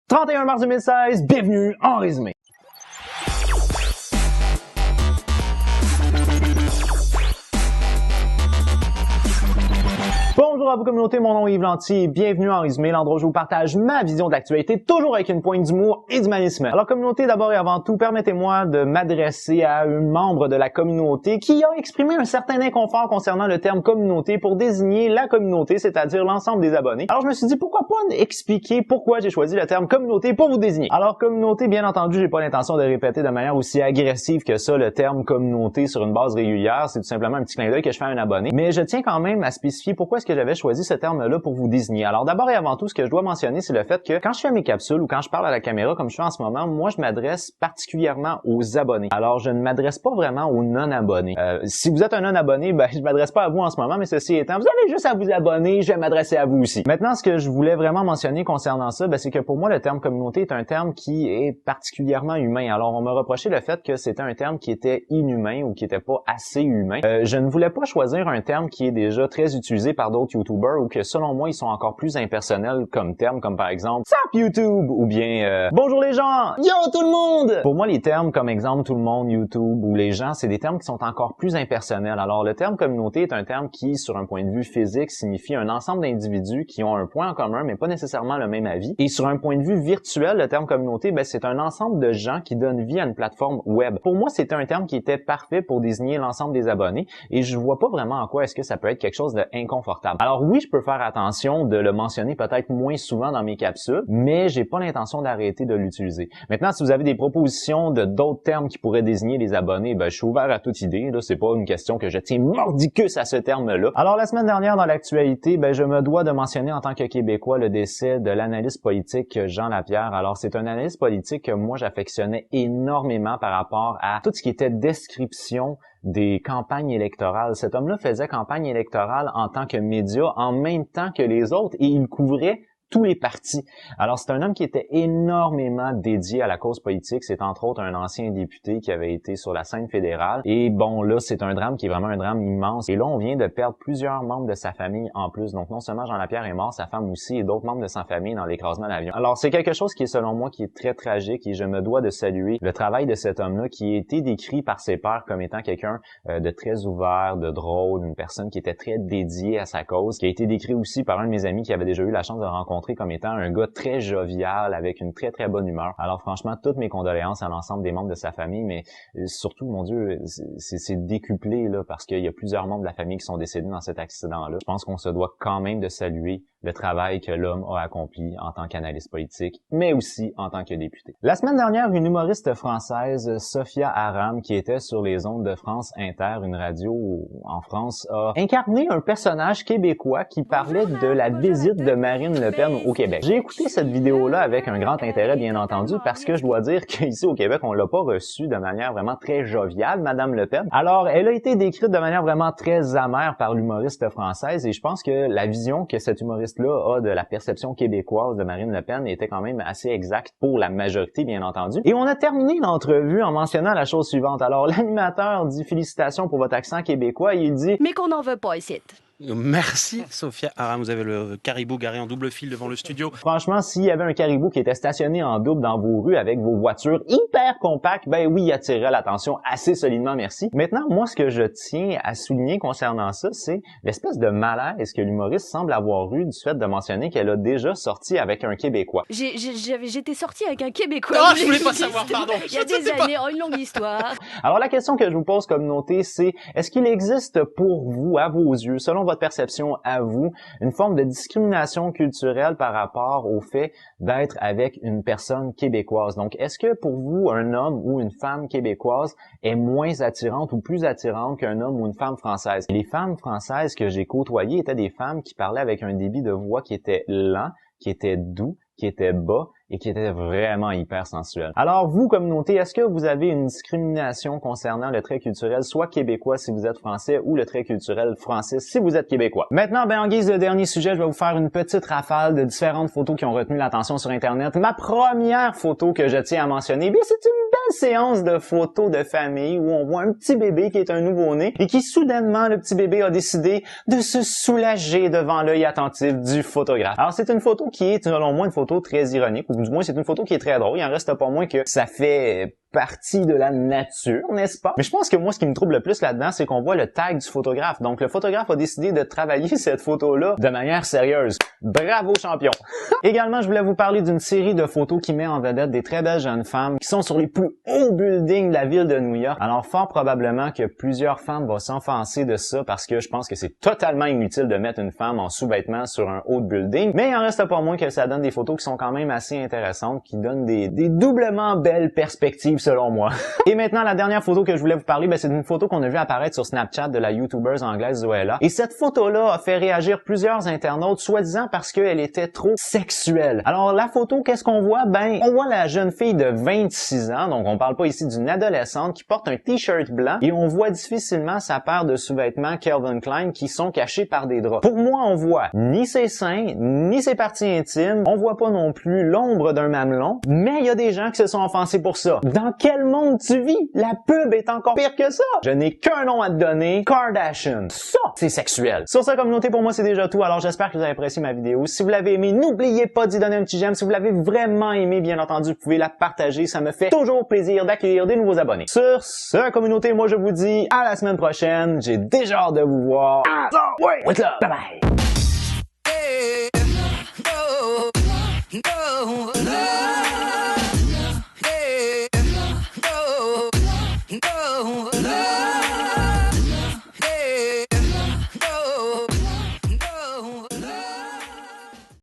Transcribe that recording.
31 mars 2016, bienvenue en résumé. Bonjour à vous communauté, mon nom est Yves Lanty et bienvenue en résumé, l'endroit où je vous partage ma vision de l'actualité, toujours avec une pointe d'humour et d'humanisme. Alors communauté, d'abord et avant tout, permettez-moi de m'adresser à un membre de la communauté qui a exprimé un certain inconfort concernant le terme communauté pour désigner la communauté, c'est-à-dire l'ensemble des abonnés. Alors je me suis dit, pourquoi pas expliquer pourquoi j'ai choisi le terme communauté pour vous désigner. Alors communauté, bien entendu, j'ai pas l'intention de répéter de manière aussi agressive que ça le terme communauté sur une base régulière, c'est tout simplement un petit clin d'œil que je fais à un abonné. Mais je tiens quand même à spécifier pourquoi est-ce que j'avais choisi ce terme-là pour vous désigner. Alors d'abord et avant tout, ce que je dois mentionner, c'est le fait que quand je fais mes capsules ou quand je parle à la caméra comme je fais en ce moment, moi je m'adresse particulièrement aux abonnés. Alors je ne m'adresse pas vraiment aux non-abonnés. Si vous êtes un non-abonné, ben je m'adresse pas à vous en ce moment, mais ceci étant, vous avez juste à vous abonner, je vais m'adresser à vous aussi. Maintenant, ce que je voulais vraiment mentionner concernant ça, ben, c'est que pour moi, le terme communauté est un terme qui est particulièrement humain. Alors on m'a reproché le fait que c'était un terme qui était inhumain ou qui était pas assez humain. Je ne voulais pas choisir un terme qui est déjà très utilisé par d'autres YouTubers ou que selon moi ils sont encore plus impersonnels comme termes, comme par exemple Sup YouTube ou bien bonjour les gens, yo tout le monde. Pour moi les termes comme exemple tout le monde, YouTube ou les gens, c'est des termes qui sont encore plus impersonnels. Alors le terme communauté est un terme qui sur un point de vue physique signifie un ensemble d'individus qui ont un point en commun mais pas nécessairement le même avis. Et sur un point de vue virtuel, le terme communauté, ben, c'est un ensemble de gens qui donnent vie à une plateforme web. Pour moi c'était un terme qui était parfait pour désigner l'ensemble des abonnés et je vois pas vraiment en quoi est-ce que ça peut être quelque chose d'inconfortable. Alors oui, je peux faire attention de le mentionner peut-être moins souvent dans mes capsules, mais j'ai pas l'intention d'arrêter de l'utiliser. Maintenant, si vous avez des propositions de d'autres termes qui pourraient désigner les abonnés, ben je suis ouvert à toute idée. Là, c'est pas une question que je tiens mordicus à ce terme-là. Alors la semaine dernière dans l'actualité, ben je me dois de mentionner en tant que Québécois le décès de l'analyste politique Jean Lapierre. Alors c'est un analyste politique que moi j'affectionnais énormément par rapport à tout ce qui était description des campagnes électorales. Cet homme-là faisait campagne électorale en tant que média en même temps que les autres et il couvrait tous les partis. Alors, c'est un homme qui était énormément dédié à la cause politique. C'est entre autres un ancien député qui avait été sur la scène fédérale. Et bon, là, c'est un drame qui est vraiment un drame immense. Et là, on vient de perdre plusieurs membres de sa famille en plus. Donc, non seulement Jean Lapierre est mort, sa femme aussi et d'autres membres de sa famille dans l'écrasement d'avion. Alors, c'est quelque chose qui est, selon moi, qui est très tragique et je me dois de saluer le travail de cet homme-là qui a été décrit par ses pairs comme étant quelqu'un de très ouvert, de drôle, une personne qui était très dédiée à sa cause, qui a été décrit aussi par un de mes amis qui avait déjà eu la chance de rencontrer comme étant un gars très jovial, avec une très très bonne humeur. Alors franchement, toutes mes condoléances à l'ensemble des membres de sa famille, mais surtout, mon Dieu, c'est décuplé là parce qu'il y a plusieurs membres de la famille qui sont décédés dans cet accident-là. Je pense qu'on se doit quand même de saluer le travail que l'homme a accompli en tant qu'analyste politique, mais aussi en tant que député. La semaine dernière, une humoriste française, Sophia Aram, qui était sur les ondes de France Inter, une radio en France, a incarné un personnage québécois qui parlait de la visite de Marine Le Pen au Québec. J'ai écouté cette vidéo-là avec un grand intérêt, bien entendu, parce que je dois dire qu'ici au Québec, on l'a pas reçue de manière vraiment très joviale, Madame Le Pen. Alors, elle a été décrite de manière vraiment très amère par l'humoriste française et je pense que la vision que cette humoriste là a de la perception québécoise de Marine Le Pen était quand même assez exacte pour la majorité, bien entendu. Et on a terminé l'entrevue en mentionnant la chose suivante. Alors, l'animateur dit « Félicitations pour votre accent québécois » et il dit « Mais qu'on n'en veut pas ici ». Merci Sophia Aram, vous avez le caribou garé en double fil devant le studio. Franchement, s'il y avait un caribou qui était stationné en double dans vos rues avec vos voitures hyper compactes, ben oui, il attirerait l'attention assez solidement, merci. Maintenant, moi, ce que je tiens à souligner concernant ça, c'est l'espèce de malaise que l'humoriste semble avoir eu du fait de mentionner qu'elle a déjà sorti avec un Québécois. J'étais sortie avec un Québécois. Oh, je voulais pas savoir, pardon. Il y a des années, une longue histoire. Alors, la question que je vous pose, communauté, c'est est-ce qu'il existe pour vous, à vos yeux, selon votre perception à vous, une forme de discrimination culturelle par rapport au fait d'être avec une personne québécoise? Donc, est-ce que pour vous, un homme ou une femme québécoise est moins attirante ou plus attirante qu'un homme ou une femme française? Les femmes françaises que j'ai côtoyées étaient des femmes qui parlaient avec un débit de voix qui était lent, qui était doux, qui était bas et qui était vraiment hyper sensuel. Alors vous, communauté, est-ce que vous avez une discrimination concernant le trait culturel, soit québécois si vous êtes français ou le trait culturel français si vous êtes québécois? Maintenant, en guise de dernier sujet, je vais vous faire une petite rafale de différentes photos qui ont retenu l'attention sur Internet. Ma première photo que je tiens à mentionner, bien c'est une belle séance de photos de famille où on voit un petit bébé qui est un nouveau-né et qui soudainement, le petit bébé a décidé de se soulager devant l'œil attentif du photographe. Alors c'est une photo qui est, selon moi, une photo très ironique, ou du moins c'est une photo qui est très drôle. Il en reste pas moins que ça fait partie de la nature, n'est-ce pas? Mais je pense que moi, ce qui me trouble le plus là-dedans, c'est qu'on voit le tag du photographe. Donc, le photographe a décidé de travailler cette photo-là de manière sérieuse. Bravo, champion! Également, je voulais vous parler d'une série de photos qui met en vedette des très belles jeunes femmes qui sont sur les plus hauts buildings de la ville de New York. Alors, fort probablement que plusieurs femmes vont s'enfoncer de ça parce que je pense que c'est totalement inutile de mettre une femme en sous-vêtements sur un haut building. Mais il en reste pas moins que ça donne des photos qui sont quand même assez intéressantes, qui donnent des doublement belles perspectives selon moi. Et maintenant, la dernière photo que je voulais vous parler, c'est une photo qu'on a vu apparaître sur Snapchat de la YouTubeuse anglaise Zoella. Et cette photo-là a fait réagir plusieurs internautes, soi-disant parce qu'elle était trop sexuelle. Alors, la photo, qu'est-ce qu'on voit? On voit la jeune fille de 26 ans, donc on parle pas ici d'une adolescente, qui porte un t-shirt blanc et on voit difficilement sa paire de sous-vêtements Calvin Klein qui sont cachés par des draps. Pour moi, on voit ni ses seins, ni ses parties intimes, on voit pas non plus l'ombre d'un mamelon, mais il y a des gens qui se sont offensés pour ça. Dans quel monde tu vis? La pub est encore pire que ça! Je n'ai qu'un nom à te donner, Kardashian. Ça, c'est sexuel. Sur sa communauté, pour moi, c'est déjà tout. Alors, j'espère que vous avez apprécié ma vidéo. Si vous l'avez aimé, n'oubliez pas d'y donner un petit j'aime. Si vous l'avez vraiment aimé, bien entendu, vous pouvez la partager. Ça me fait toujours plaisir d'accueillir des nouveaux abonnés. Sur ce, communauté, moi, je vous dis à la semaine prochaine. J'ai déjà hâte de vous voir. With love. Bye bye. No.